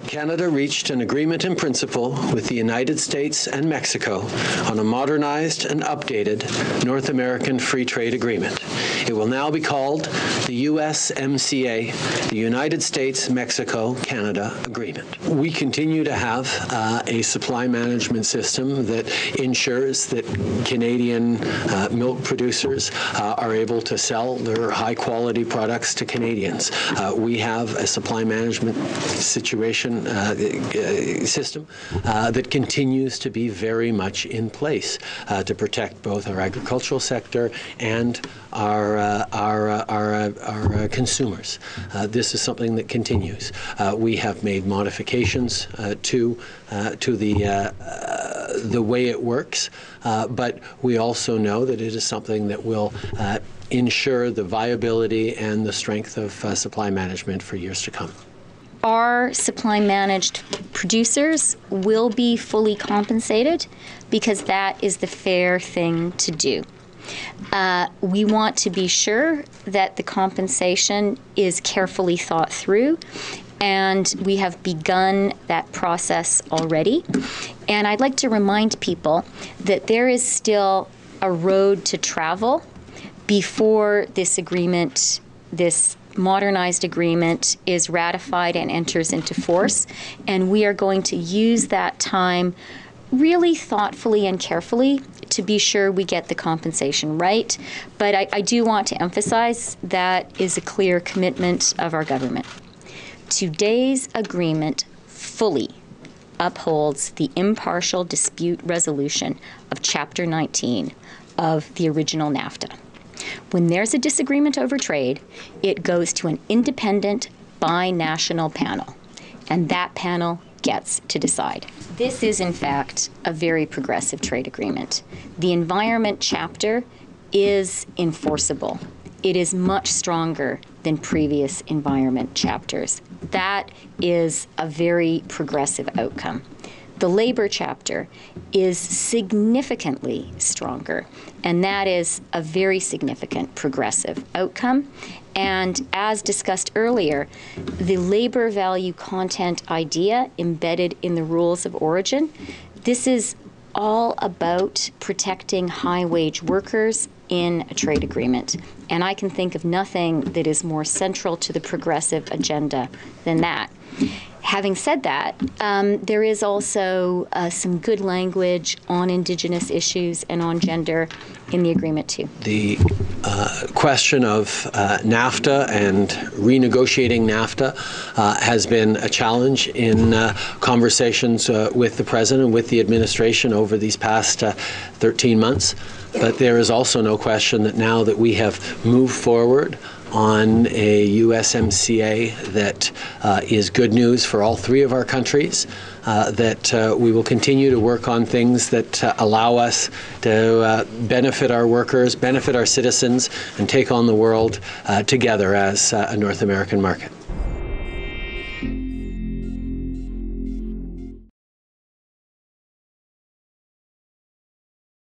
Canada reached an agreement in principle with the United States and Mexico on a modernized and updated North American Free Trade Agreement. It will now be called the USMCA, the United States-Mexico-Canada Agreement. We continue to have a supply management system that ensures that Canadian milk producers are able to sell their high-quality products to Canadians. We have a supply management system that continues to be very much in place to protect both our agricultural sector and our consumers. This is something that continues. We have made modifications to the way it works, but we also know that it is something that will ensure the viability and the strength of supply management for years to come. Our supply managed producers will be fully compensated because that is the fair thing to do. We want to be sure that the compensation is carefully thought through, and we have begun that process already. And I'd like to remind people that there is still a road to travel before this agreement, this modernized agreement, is ratified and enters into force. And we are going to use that time really thoughtfully and carefully to be sure we get the compensation right. But I do want to emphasize that is a clear commitment of our government. Today's agreement fully upholds the impartial dispute resolution of Chapter 19 of the original NAFTA. When there's a disagreement over trade, it goes to an independent binational panel, and that panel gets to decide. This is, in fact, a very progressive trade agreement. The environment chapter is enforceable. It is much stronger than previous environment chapters. That is a very progressive outcome. The labor chapter is significantly stronger, and that is a very significant progressive outcome. And as discussed earlier, the labor value content idea embedded in the rules of origin, this is all about protecting high-wage workers in a trade agreement. And I can think of nothing that is more central to the progressive agenda than that. Having said that, there is also some good language on Indigenous issues and on gender in the agreement too. The question of NAFTA and renegotiating NAFTA has been a challenge in conversations with the President and with the administration over these past 13 months. But there is also no question that now that we have moved forward on a USMCA that is good news for all three of our countries, that we will continue to work on things that allow us to benefit our workers, benefit our citizens, and take on the world together as a North American market.